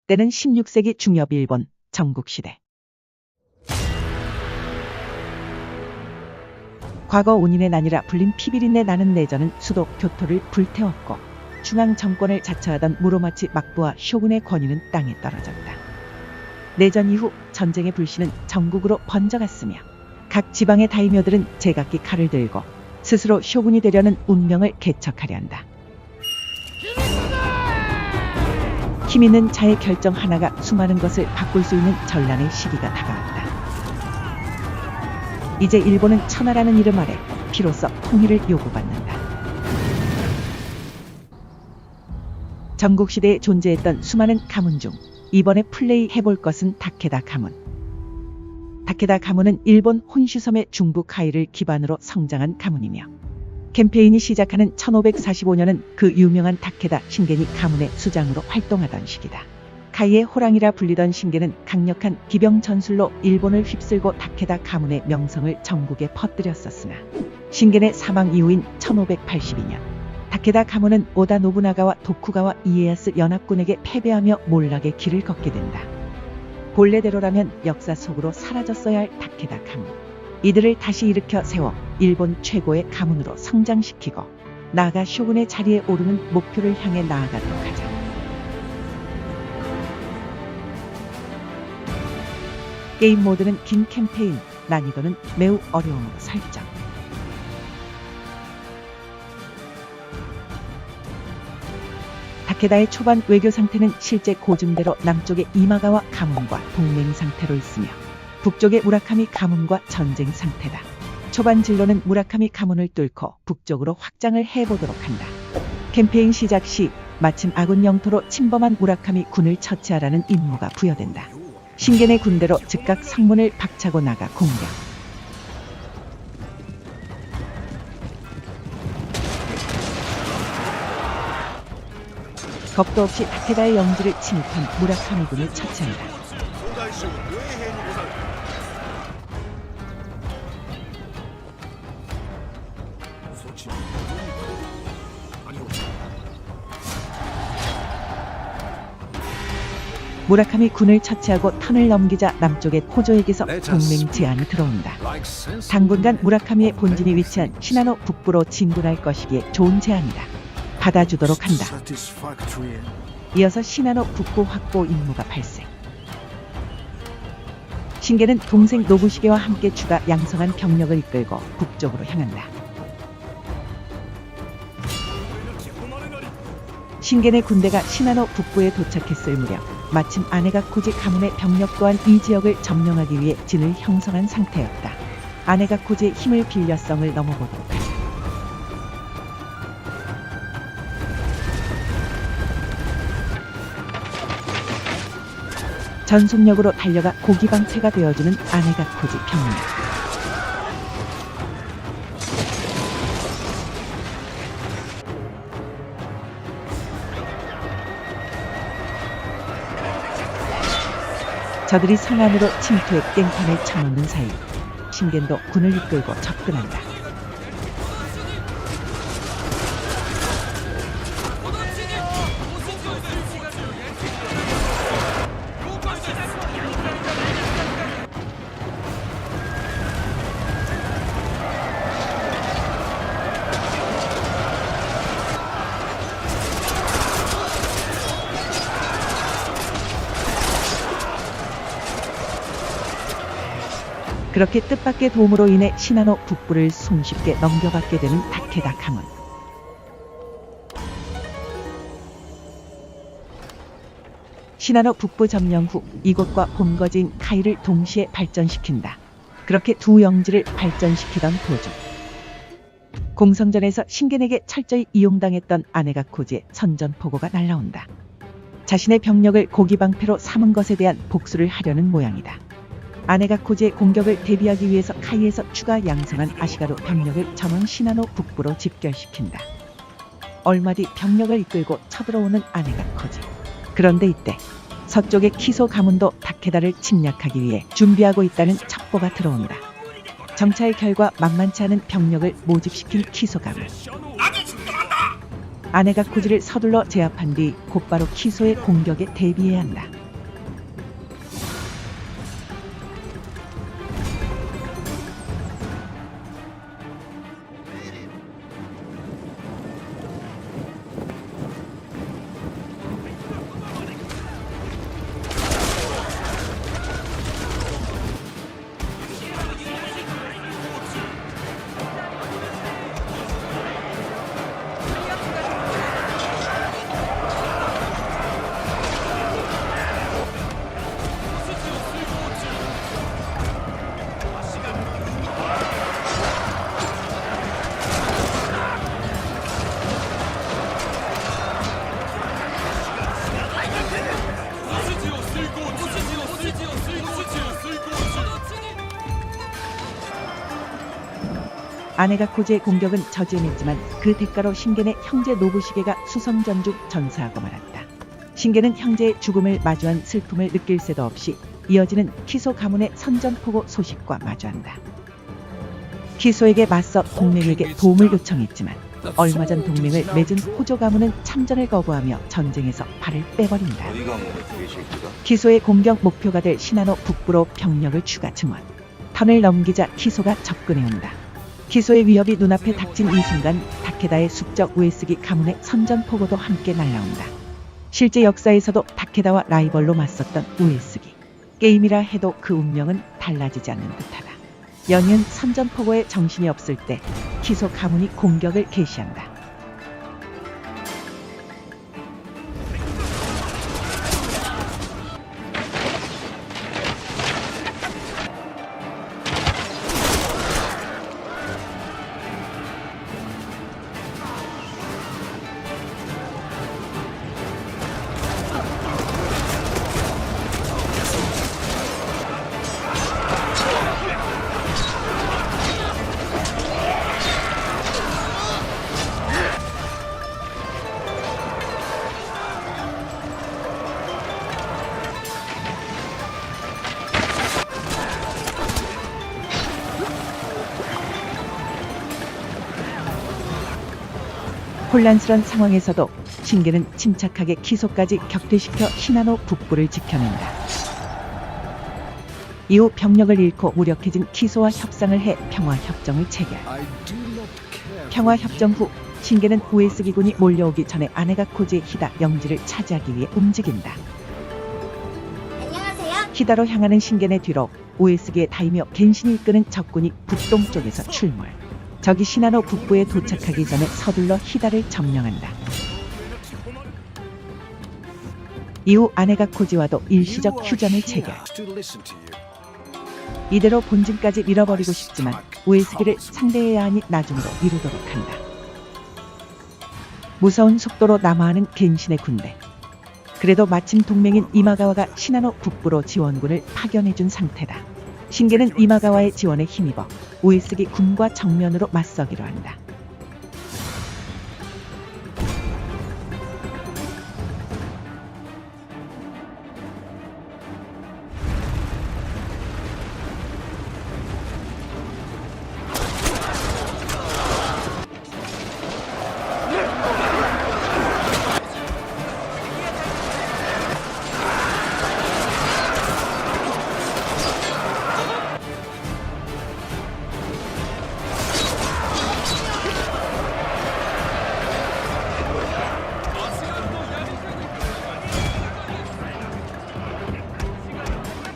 때는 16세기 중엽 일본 전국시대. 과거 온인의 난이라 불린 피비린내 나는 내전은 수도 교토를 불태웠고 중앙 정권을 자처하던 무로마치 막부와 쇼군의 권위는 땅에 떨어졌다. 내전 이후 전쟁의 불씨는 전국으로 번져갔으며 각 지방의 다이묘들은 제각기 칼을 들고 스스로 쇼군이 되려는 운명을 개척하려 한다. 힘 있는 자의 결정 하나가 수많은 것을 바꿀 수 있는 전란의 시기가 다가왔다. 이제 일본은 천하라는 이름 아래 비로소 통일을 요구받는다. 전국시대에 존재했던 수많은 가문 중 이번에 플레이해볼 것은 다케다 가문. 다케다 가문은 일본 혼슈섬의 중부 카이를 기반으로 성장한 가문이며 캠페인이 시작하는 1545년은 그 유명한 다케다 신겐이 가문의 수장으로 활동하던 시기다. 카이의 호랑이라 불리던 신겐은 강력한 기병 전술로 일본을 휩쓸고 다케다 가문의 명성을 전국에 퍼뜨렸었으나 신겐의 사망 이후인 1582년 다케다 가문은 오다 노부나가와 도쿠가와 이에야스 연합군에게 패배하며 몰락의 길을 걷게 된다. 본래대로라면 역사 속으로 사라졌어야 할 다케다 가문. 이들을 다시 일으켜 세워 일본 최고의 가문으로 성장시키고 나아가 쇼군의 자리에 오르는 목표를 향해 나아가도록 하자. 게임 모드는 긴 캠페인, 난이도는 매우 어려움으로 설정. 다케다의 초반 외교 상태는 실제 고증대로 남쪽의 이마가와 가문과 동맹 상태로 있으며 북쪽의 무라카미 가문과 전쟁 상태다. 초반 진로는 무라카미 가문을 뚫고 북쪽으로 확장을 해보도록 한다. 캠페인 시작 시 마침 아군 영토로 침범한 무라카미 군을 처치하라는 임무가 부여된다. 신겐의 군대로 즉각 성문을 박차고 나가 공격. 겁도 없이 다케다의 영지를 침입한 무라카미 군을 처치한다. 무라카미 군을 처치하고 턴을 넘기자 남쪽의 호조에게서 동맹 제안이 들어온다. 당분간 무라카미의 본진이 위치한 시나노 북부로 진군할 것이기에 좋은 제안이다. 받아주도록 한다. 이어서 시나노 북부 확보 임무가 발생. 신겐은 동생 노부시게와 함께 추가 양성한 병력을 이끌고 북쪽으로 향한다. 신겐의 군대가 시나노 북부에 도착했을 무렵 마침 아네가코지 가문의 병력 또한 이 지역을 점령하기 위해 진을 형성한 상태였다. 아네가코지의 힘을 빌려 성을 넘어보도록 하자. 전속력으로 달려가 고기방패가 되어주는 아네가코지 병력. 저들이 성 안으로 침투해 깽판을 쳐놓는 사이 신겐도 군을 이끌고 접근한다. 그렇게 뜻밖의 도움으로 인해 시나노 북부를 손쉽게 넘겨받게 되는 다케다 가문. 시나노 북부 점령 후 이곳과 본거지인 카이를 동시에 발전시킨다. 그렇게 두 영지를 발전시키던 도중 공성전에서 신겐에게 철저히 이용당했던 아네가코지의 선전포고가 날라온다. 자신의 병력을 고기방패로 삼은 것에 대한 복수를 하려는 모양이다. 아네가코지의 공격을 대비하기 위해서 카이에서 추가 양성한 아시가루 병력을 전원 시나노 북부로 집결시킨다. 얼마 뒤 병력을 이끌고 쳐들어오는 아네가코지. 그런데 이때 서쪽의 키소 가문도 다케다를 침략하기 위해 준비하고 있다는 첩보가 들어온다. 정찰 결과 만만치 않은 병력을 모집시킨 키소 가문. 아네가코지를 서둘러 제압한 뒤 곧바로 키소의 공격에 대비해야 한다. 아내가 코지의 공격은 저지해냈지만 그 대가로 신겐의 형제 노부시게가 수성전 중 전사하고 말았다. 신겐은 형제의 죽음을 마주한 슬픔을 느낄 새도 없이 이어지는 키소 가문의 선전포고 소식과 마주한다. 키소에게 맞서 동맹에게 도움을 요청했지만 얼마 전 동맹을 맺은 호조 가문은 참전을 거부하며 전쟁에서 발을 빼버린다. 키소의 공격 목표가 될 시나노 북부로 병력을 추가 증원. 턴을 넘기자 키소가 접근해온다. 키소의 위협이 눈앞에 닥친 이 순간 다케다의 숙적 우에스기 가문의 선전포고도 함께 날라온다. 실제 역사에서도 다케다와 라이벌로 맞섰던 우에스기. 게임이라 해도 그 운명은 달라지지 않는 듯하다. 연이은 선전포고에 정신이 없을 때 키소 가문이 공격을 개시한다. 혼란스런 상황에서도 신겐은 침착하게 키소까지 격퇴시켜 시나노 북부를 지켜낸다. 이후 병력을 잃고 무력해진 키소와 협상을 해 평화협정을 체결. 평화협정 후 신겐은 우에스기군이 몰려오기 전에 아네가 코지의 히다 영지를 차지하기 위해 움직인다. 안녕하세요. 히다로 향하는 신겐의 뒤로 우에스기의 다이묘 겐신이 이끄는 적군이 북동쪽에서 출몰. 적이 시나노 북부에 도착하기 전에 서둘러 히다를 점령한다. 이후 아네가 코지와도 일시적 휴전을 체결. 이대로 본진까지 밀어버리고 싶지만 우에스기를 상대해야 하니 나중으로 미루도록 한다. 무서운 속도로 남하하는 겐신의 군대. 그래도 마침 동맹인 이마가와가 시나노 북부로 지원군을 파견해준 상태다. 신겐은 이마가와의 지원에 힘입어 우에스기 군과 정면으로 맞서기로 한다.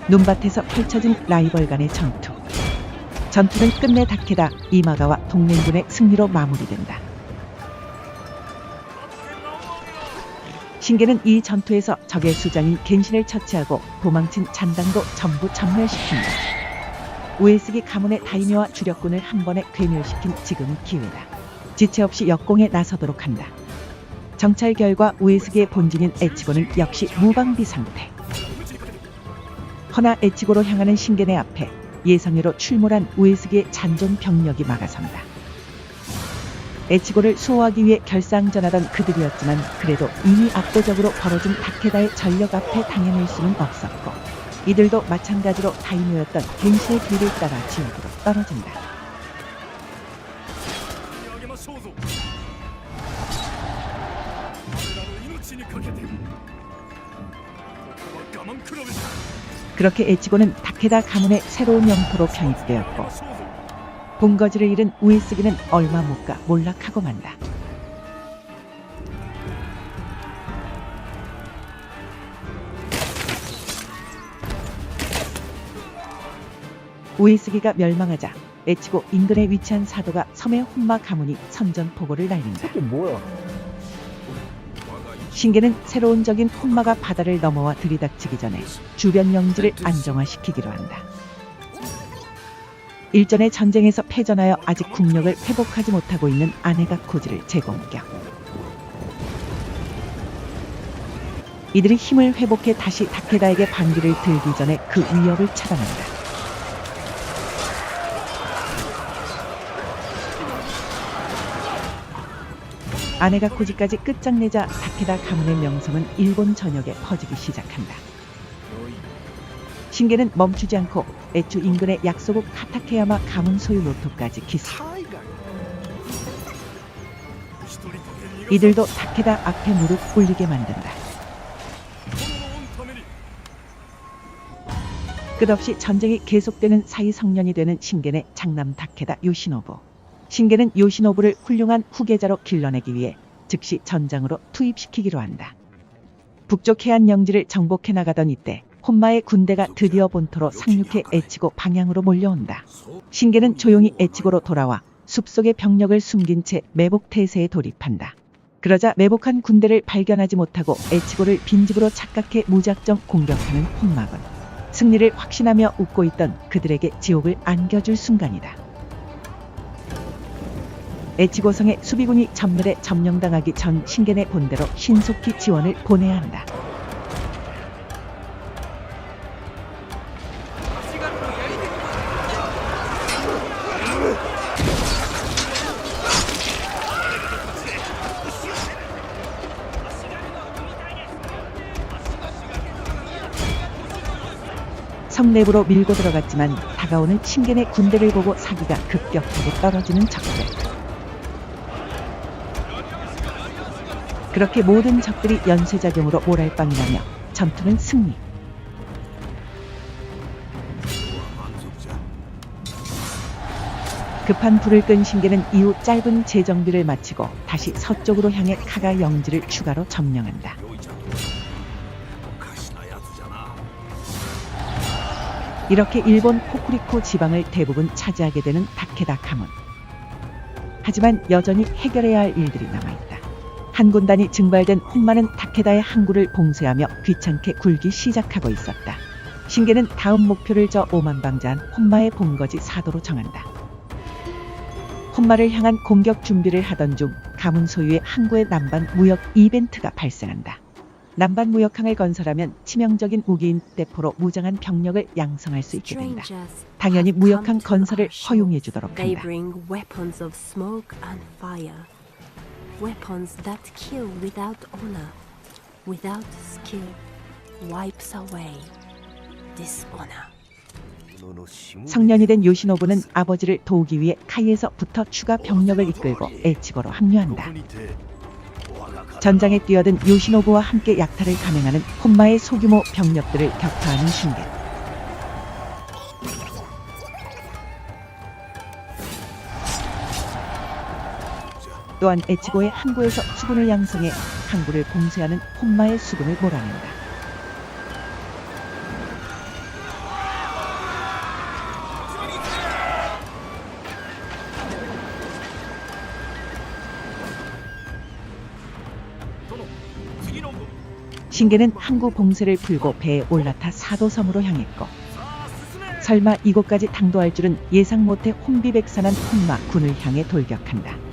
눈밭에서 펼쳐진 라이벌 간의 전투. 전투는 끝내 다케다 이마가와 동맹군의 승리로 마무리된다. 신겐은 이 전투에서 적의 수장인 겐신을 처치하고 도망친 잔당도 전부 전멸시킨다. 우에스기 가문의 다이묘와 주력군을 한 번에 괴멸시킨 지금이 기회다. 지체 없이 역공에 나서도록 한다. 정찰 결과 우에스기의 본진인 에치고는 역시 무방비 상태. 허나 에치고로 향하는 신겐의 앞에 예상외로 출몰한 우에스기의 잔존 병력이 막아선다. 에치고를 수호하기 위해 결상전하던 그들이었지만 그래도 이미 압도적으로 벌어진 다케다의 전력 앞에 당해낼 수는 없었고 이들도 마찬가지로 다이묘였던 겐신의 뒤를 따라 지옥으로 떨어진다. 그렇게 에치고는 다케다 가문의 새로운 영토로 편입되었고 본거지를 잃은 우에스기는 얼마 못 가 몰락하고 만다. 우에스기가 멸망하자 에치고 인근에 위치한 사도가 섬의 혼마 가문이 선전포고를 날린다. 이게 뭐야? 신겐은 새로운 적인 혼마가 바다를 넘어와 들이닥치기 전에 주변 영지를 안정화시키기로 한다. 일전의 전쟁에서 패전하여 아직 국력을 회복하지 못하고 있는 아네가 코지를 재공격. 이들이 힘을 회복해 다시 다케다에게 반기를 들기 전에 그 위협을 차단한다. 아내가 고지까지 끝장내자 다케다 가문의 명성은 일본 전역에 퍼지기 시작한다. 신게는 멈추지 않고 애초 인근의 약소국 하타케야마 가문 소유 노토까지 기습. 이들도 다케다 앞에 무릎 꿇리게 만든다. 끝없이 전쟁이 계속되는 사이 성년이 되는 신게의 장남 다케다 요시노부. 신게는 요시노부를 훌륭한 후계자로 길러내기 위해 즉시 전장으로 투입시키기로 한다. 북쪽 해안 영지를 정복해 나가던 이때 혼마의 군대가 드디어 본토로 상륙해 에치고 방향으로 몰려온다. 신게는 조용히 에치고로 돌아와 숲속의 병력을 숨긴 채 매복 태세에 돌입한다. 그러자 매복한 군대를 발견하지 못하고 에치고를 빈집으로 착각해 무작정 공격하는 혼마군. 승리를 확신하며 웃고 있던 그들에게 지옥을 안겨줄 순간이다. 에치고성의 수비군이 전멸에 점령당하기 전 신겐의 본대로 신속히 지원을 보내야 한다. 성 내부로 밀고 들어갔지만 다가오는 신겐의 군대를 보고 사기가 급격하게 떨어지는 적들. 그렇게 모든 적들이 연쇄작용으로 모랄빵이라며 전투는 승리. 급한 불을 끈 신게는 이후 짧은 재정비를 마치고 다시 서쪽으로 향해 카가 영지를 추가로 점령한다. 이렇게 일본 호쿠리쿠 지방을 대부분 차지하게 되는 다케다 가문. 하지만 여전히 해결해야 할 일들이 남아있다. 한 군단이 증발된 혼마는 다케다의 항구를 봉쇄하며 귀찮게 굴기 시작하고 있었다. 신게는 다음 목표를 저 오만방자한 혼마의 본거지 사도로 정한다. 혼마를 향한 공격 준비를 하던 중 가문 소유의 항구의 남반 무역 이벤트가 발생한다. 남반 무역항을 건설하면 치명적인 무기인 대포로 무장한 병력을 양성할 수 있게 된다. 당연히 무역항 건설을 허용해 주도록 한다. Weapons that kill without honor, without skill, wipes away dishonor. 성년이 된 요시노부는 아버지를 도우기 위해 카이에서 부터 추가 병력을 이끌고 에치고로 합류한다. 전장에 뛰어든 요시노부와 함께 약탈을 감행하는 혼마의 소규모 병력들을 격파하는 신게. 또한 에치고의 항구에서 수군을 양성해 항구를 봉쇄하는 혼마의 수군을 몰아낸다. 신게는 항구 봉쇄를 풀고 배에 올라타 사도섬으로 향했고, 설마 이곳까지 당도할 줄은 예상 못해 혼비백산한 혼마 군을 향해 돌격한다.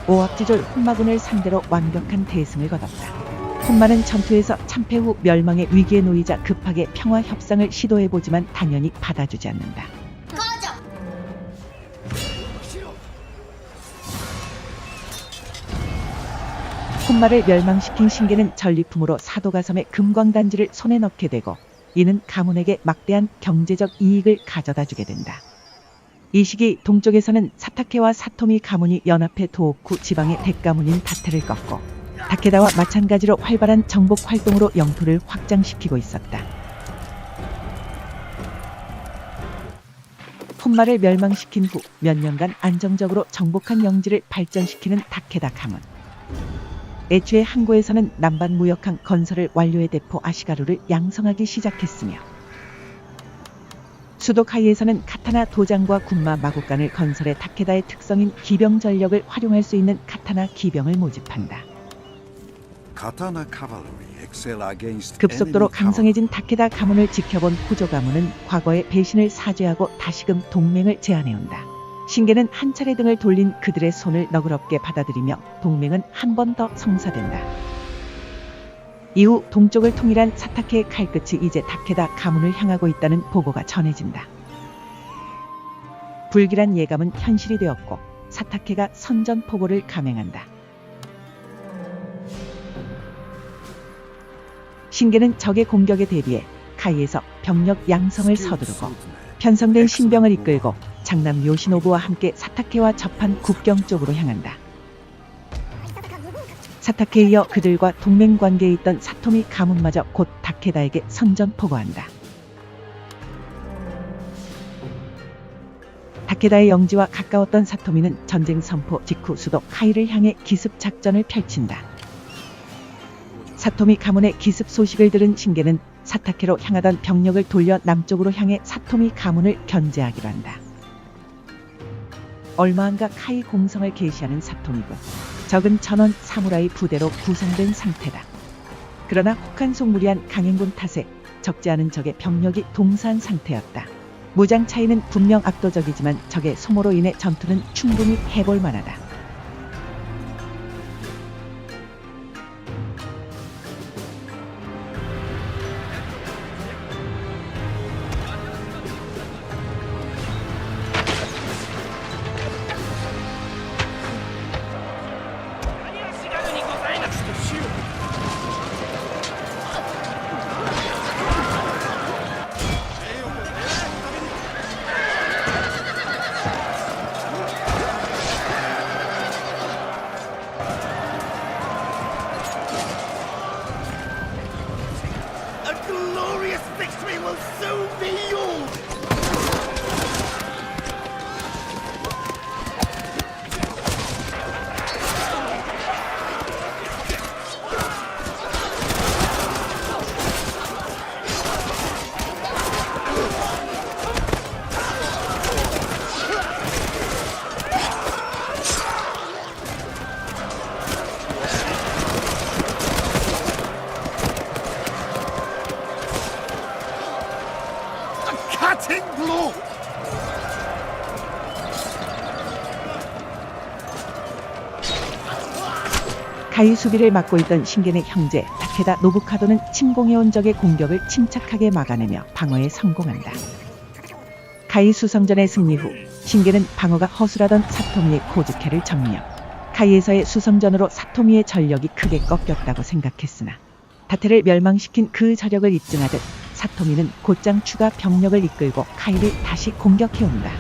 오합지졸 혼마군을 상대로 완벽한 대승을 거뒀다. 혼마는 전투에서 참패 후 멸망의 위기에 놓이자 급하게 평화 협상을 시도해보지만 당연히 받아주지 않는다. 혼마를 멸망시킨 신게는 전리품으로 사도가섬의 금광단지를 손에 넣게 되고, 이는 가문에게 막대한 경제적 이익을 가져다주게 된다. 이 시기 동쪽에서는 사타케와 사토미 가문이 연합해 도호쿠 지방의 대가문인 다테를 꺾고 다케다와 마찬가지로 활발한 정복 활동으로 영토를 확장시키고 있었다. 군마를 멸망시킨 후 몇 년간 안정적으로 정복한 영지를 발전시키는 다케다 가문. 애초에 항구에서는 남반 무역항 건설을 완료해 대포 아시가루를 양성하기 시작했으며 수도 카이에서는 카타나 도장과 군마 마구간을 건설해 다케다의 특성인 기병 전력을 활용할 수 있는 카타나 기병을 모집한다. 급속도로 강성해진 다케다 가문을 지켜본 호조 가문은 과거의 배신을 사죄하고 다시금 동맹을 제안해온다. 신게는 한 차례 등을 돌린 그들의 손을 너그럽게 받아들이며 동맹은 한 번 더 성사된다. 이후 동쪽을 통일한 사타케의 칼끝이 이제 다케다 가문을 향하고 있다는 보고가 전해진다. 불길한 예감은 현실이 되었고 사타케가 선전포고를 감행한다. 신게는 적의 공격에 대비해 카이에서 병력 양성을 서두르고 편성된 신병을 이끌고 장남 요시노부와 함께 사타케와 접한 국경 쪽으로 향한다. 사타케에 이어 그들과 동맹관계에 있던 사토미 가문마저 곧 다케다에게 선전포고한다. 다케다의 영지와 가까웠던 사토미는 전쟁 선포 직후 수도 카이를 향해 기습 작전을 펼친다. 사토미 가문의 기습 소식을 들은 신게는 사타케로 향하던 병력을 돌려 남쪽으로 향해 사토미 가문을 견제하기로 한다. 얼마 안가 카이 공성을 개시하는 사토미군. 적은 전원 사무라이 부대로 구성된 상태다. 그러나 혹한 속무리한 강행군 탓에 적지 않은 적의 병력이 동사한 상태였다. 무장 차이는 분명 압도적이지만 적의 소모로 인해 전투는 충분히 해볼 만하다. 카이 수비를 맡고 있던 신겐의 형제 다케다 노부카도는 침공해온 적의 공격을 침착하게 막아내며 방어에 성공한다. 카이 수성전의 승리 후 신겐은 방어가 허술하던 사토미의 코즈케를 정리하며 카이에서의 수성전으로 사토미의 전력이 크게 꺾였다고 생각했으나 다테를 멸망시킨 그 저력을 입증하듯 사토미는 곧장 추가 병력을 이끌고 카이를 다시 공격해온다.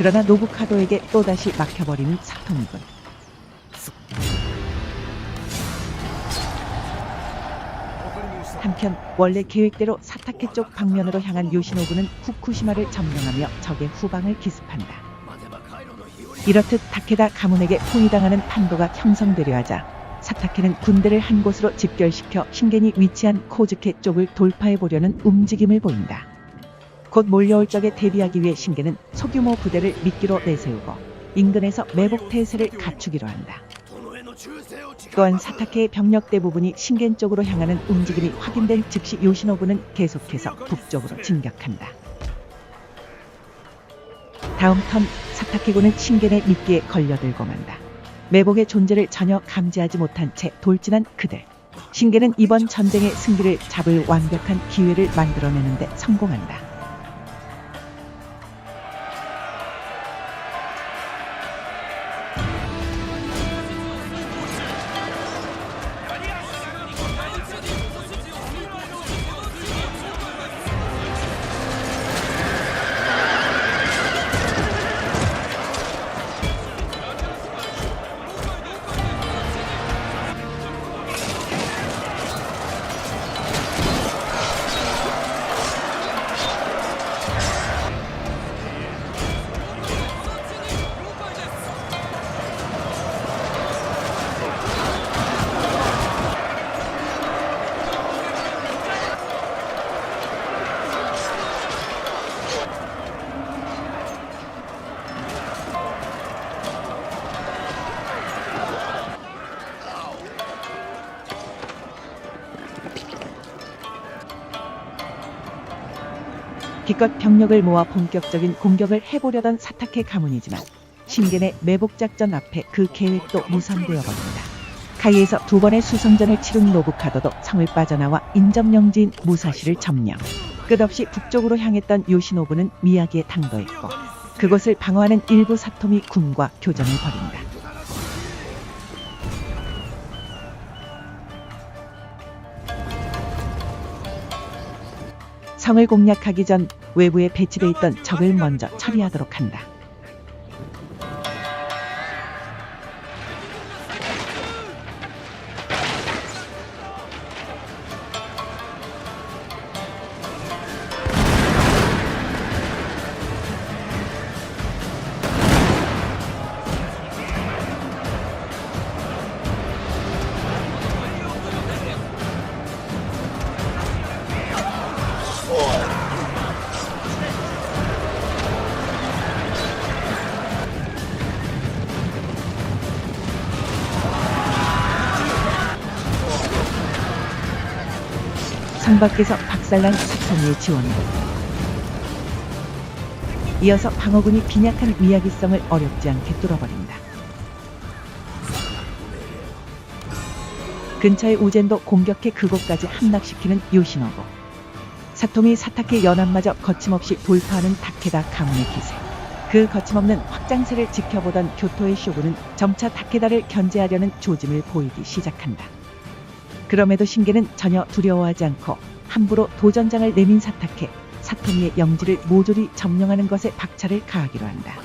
그러나 노부카도에게 또다시 막혀버리는 사토미군. 한편 원래 계획대로 사타케 쪽 방면으로 향한 요시노부는 후쿠시마를 점령하며 적의 후방을 기습한다. 이렇듯 다케다 가문에게 포위당하는 판도가 형성되려 하자 사타케는 군대를 한 곳으로 집결시켜 신겐이 위치한 코즈케 쪽을 돌파해보려는 움직임을 보인다. 곧 몰려올 적에 대비하기 위해 신겐은 소규모 부대를 미끼로 내세우고 인근에서 매복 태세를 갖추기로 한다. 또한 사타케의 병력 대부분이 신겐 쪽으로 향하는 움직임이 확인된 즉시 요시노부는 계속해서 북쪽으로 진격한다. 다음 턴 사타케군은 신겐의 미끼에 걸려들고 만다. 매복의 존재를 전혀 감지하지 못한 채 돌진한 그들. 신겐은 이번 전쟁의 승기를 잡을 완벽한 기회를 만들어내는데 성공한다. 기껏 병력을 모아 본격적인 공격을 해보려던 사타케 가문이지만 신겐의 매복작전 앞에 그 계획도 무산되어 버린다. 카이에서 2번의 수성전을 치른 노부카도도 성을 빠져나와 인접영지인 무사시를 점령. 끝없이 북쪽으로 향했던 요시노부는 미야기에 당도했고 그곳을 방어하는 일부 사토미 군과 교전을 벌인다. 성을 공략하기 전 외부에 배치돼 있던 적을 먼저 처리하도록 한다. 성 밖에서 박살난 사토미의 지원으로 이어서 방어군이 빈약한 미야기성을 어렵지 않게 뚫어버린다. 근처의 우젠도 공격해 그곳까지 함락시키는 요시노부. 사토미 사타케 연합마저 거침없이 돌파하는 다케다 가문의 기세. 그 거침없는 확장세를 지켜보던 교토의 쇼군은 점차 다케다를 견제하려는 조짐을 보이기 시작한다. 그럼에도 신겐은 전혀 두려워하지 않고 함부로 도전장을 내민 사타케, 사토미의 영지를 모조리 점령하는 것에 박차를 가하기로 한다.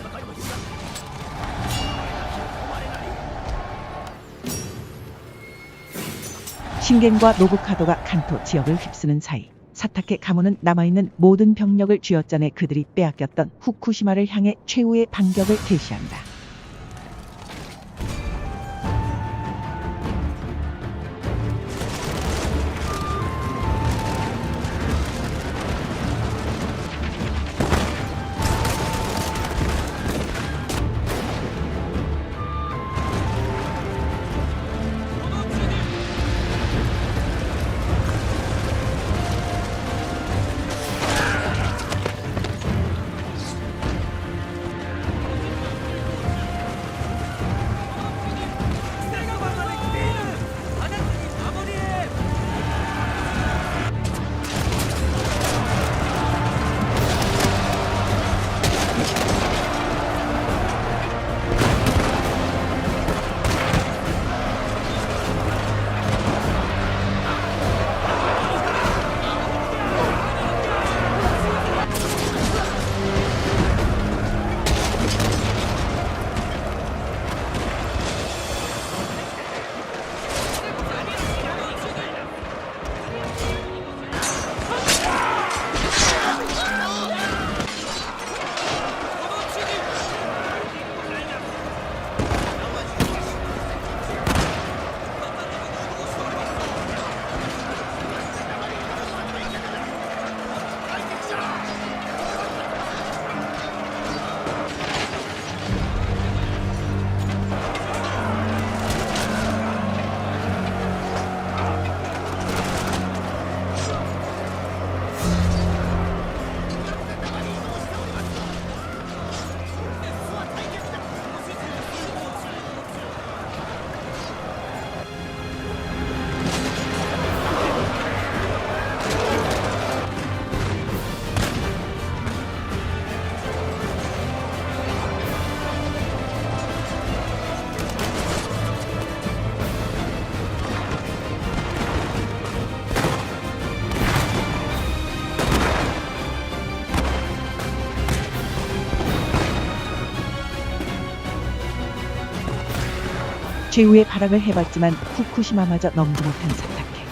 신겐과 노부카도가 간토 지역을 휩쓰는 사이 사타케 가문은 남아있는 모든 병력을 쥐어짜내 그들이 빼앗겼던 후쿠시마를 향해 최후의 반격을 개시한다. 최후의 발악을 해봤지만 후쿠시마마저 넘지 못한 사타케.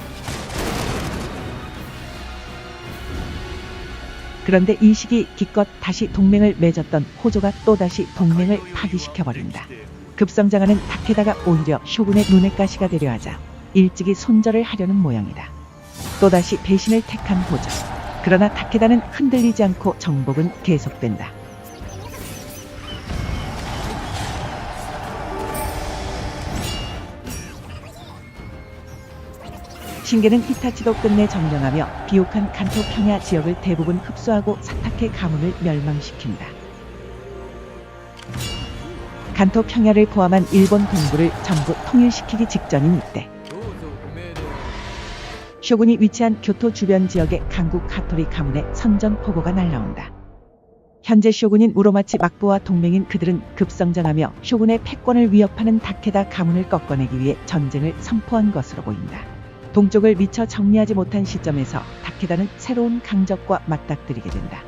그런데 이 시기 기껏 다시 동맹을 맺었던 호조가 또다시 동맹을 파기시켜버린다. 급성장하는 타케다가 오히려 쇼군의 눈의 가시가 되려 하자 일찍이 손절을 하려는 모양이다. 또다시 배신을 택한 호조. 그러나 타케다는 흔들리지 않고 정복은 계속된다. 신게는 히타치도 끝내 점령하며 비옥한 간토 평야 지역을 대부분 흡수하고 사타케 가문을 멸망시킨다. 간토 평야를 포함한 일본 동부를 전부 통일시키기 직전인 이때 쇼군이 위치한 교토 주변 지역의 강국 카토리 가문의 선전포고가 날라온다. 현재 쇼군인 우로마치 막부와 동맹인 그들은 급성장하며 쇼군의 패권을 위협하는 다케다 가문을 꺾어내기 위해 전쟁을 선포한 것으로 보인다. 동쪽을 미처 정리하지 못한 시점에서 다케다는 새로운 강적과 맞닥뜨리게 된다.